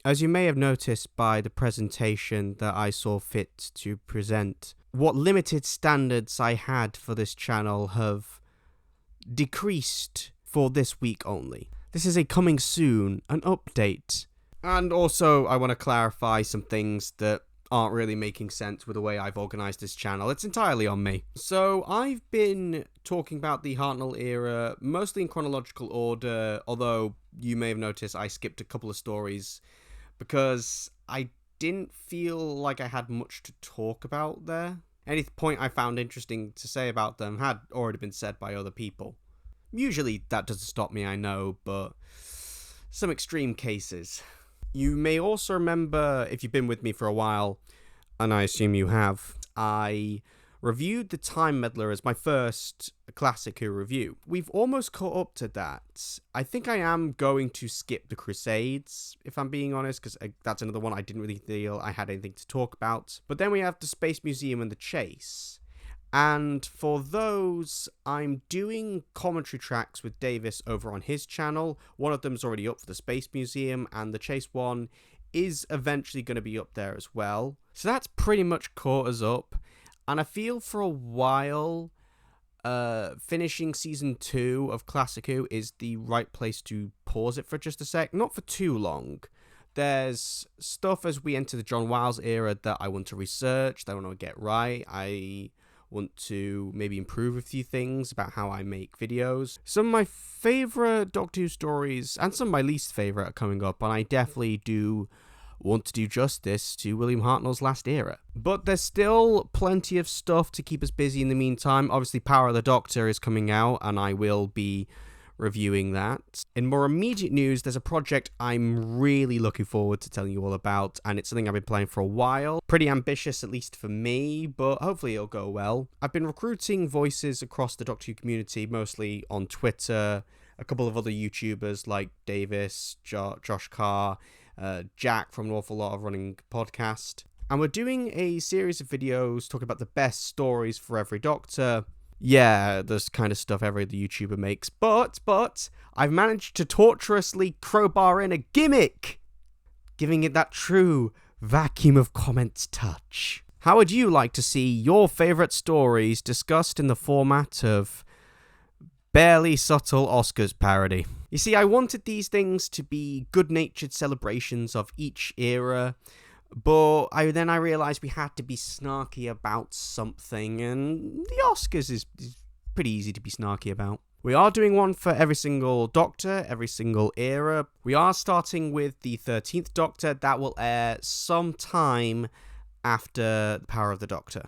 As you may have noticed by the presentation that I saw fit to present, what limited standards I had for this channel have decreased for this week only. This is a coming soon, an update. And also, I want to clarify some things that aren't really making sense with the way I've organised this channel. It's entirely on me. So, I've been talking about the Hartnell era, mostly in chronological order, although you may have noticed I skipped a couple of stories because I didn't feel like I had much to talk about there. Any point I found interesting to say about them had already been said by other people. Usually that doesn't stop me, I know, but some extreme cases. You may also remember, if you've been with me for a while, and I assume you have, I reviewed The Time Meddler as my first Classic Who review. We've almost caught up to that. I think I am going to skip The Crusades, if I'm being honest, because that's another one I didn't really feel I had anything to talk about. But then we have The Space Museum and The Chase. And for those, I'm doing commentary tracks with Davis over on his channel. One of them's already up for the Space Museum, and the Chase one is eventually going to be up there as well. So that's pretty much caught us up. And I feel for a while, finishing Season 2 of Classic Who is the right place to pause it for just a sec. Not for too long. There's stuff as we enter the John Wiles era that I want to research, that I want to get right. I want to maybe improve a few things about how I make videos. Some of my favourite Doctor Who stories and some of my least favourite are coming up, and I definitely do want to do justice to William Hartnell's last era. But there's still plenty of stuff to keep us busy in the meantime. Obviously, Power of the Doctor is coming out, and I will be reviewing that. In more immediate news, there's a project I'm really looking forward to telling you all about, and it's something I've been playing for a while. Pretty ambitious, at least for me, but hopefully it'll go well. I've been recruiting voices across the Doctor Who community, mostly on Twitter, a couple of other YouTubers like Davis, Josh Carr, Jack from An Awful Lot of Running Podcast. And we're doing a series of videos talking about the best stories for every Doctor. Yeah, this kind of stuff every other YouTuber makes, but I've managed to tortuously crowbar in a gimmick, giving it that true vacuum of comments touch. How would you like to see your favourite stories discussed in the format of barely subtle Oscars parody? You see, I wanted these things to be good-natured celebrations of each era, but I realised we had to be snarky about something, and the Oscars is pretty easy to be snarky about. We are doing one for every single Doctor, every single era. We are starting with the 13th Doctor. That will air sometime after The Power of the Doctor.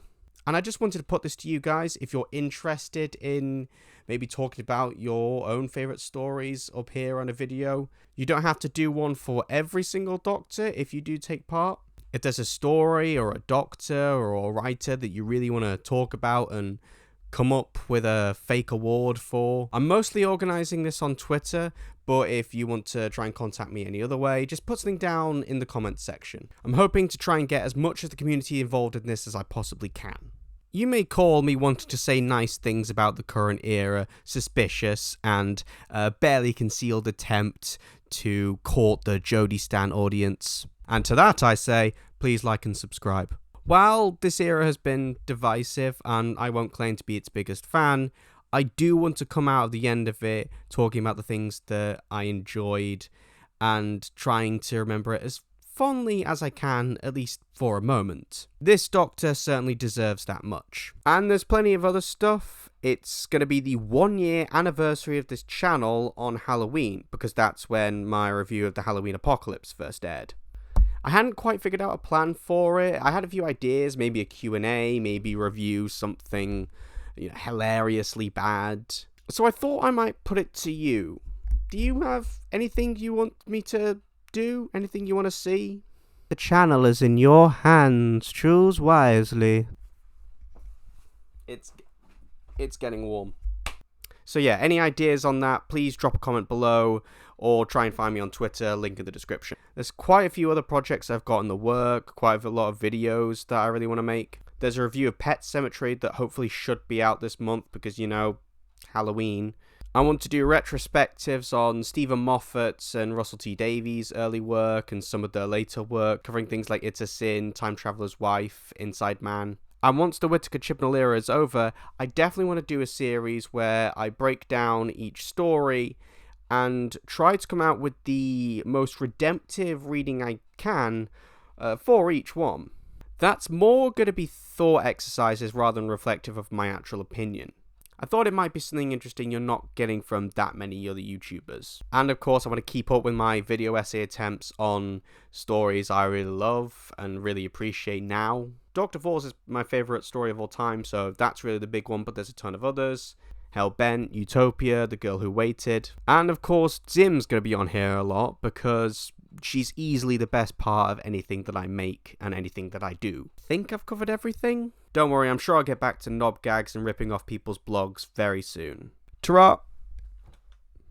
And I just wanted to put this to you guys, if you're interested in maybe talking about your own favourite stories up here on a video. You don't have to do one for every single Doctor if you do take part. If there's a story or a Doctor or a writer that you really want to talk about and come up with a fake award for, I'm mostly organising this on Twitter, but if you want to try and contact me any other way, just put something down in the comments section. I'm hoping to try and get as much of the community involved in this as I possibly can. You may call me wanting to say nice things about the current era suspicious and barely concealed attempt to court the Jodie Stan audience. And to that I say, please like and subscribe. While this era has been divisive, and I won't claim to be its biggest fan, I do want to come out of the end of it talking about the things that I enjoyed and trying to remember it as fondly as I can, at least for a moment. This Doctor certainly deserves that much. And there's plenty of other stuff. It's going to be the 1-year anniversary of this channel on Halloween, because that's when my review of the Halloween Apocalypse first aired. I hadn't quite figured out a plan for it. I had a few ideas, maybe a Q&A, maybe review something, hilariously bad. So I thought I might put it to you. Do you have anything you want me to do? Anything you want to see? The channel is in your hands. Choose wisely. It's getting warm. So yeah, any ideas on that, please drop a comment below, or try and find me on Twitter, link in the description. There's quite a few other projects I've got in the work, quite a lot of videos that I really want to make. There's a review of Pet Sematary that hopefully should be out this month because, Halloween. I want to do retrospectives on Stephen Moffat's and Russell T Davies' early work and some of their later work, covering things like It's a Sin, Time Traveler's Wife, Inside Man. And once the Whittaker Chibnall era is over, I definitely want to do a series where I break down each story and try to come out with the most redemptive reading I can for each one. That's more going to be thought exercises rather than reflective of my actual opinion. I thought it might be something interesting you're not getting from that many other YouTubers. And of course, I want to keep up with my video essay attempts on stories I really love and really appreciate now. Dr. Falls is my favourite story of all time, so that's really the big one, but there's a ton of others. Hellbent, Utopia, The Girl Who Waited. And of course, Zim's going to be on here a lot because she's easily the best part of anything that I make and anything that I do. Think I've covered everything? Don't worry, I'm sure I'll get back to knob gags and ripping off people's blogs very soon. Ta-ra!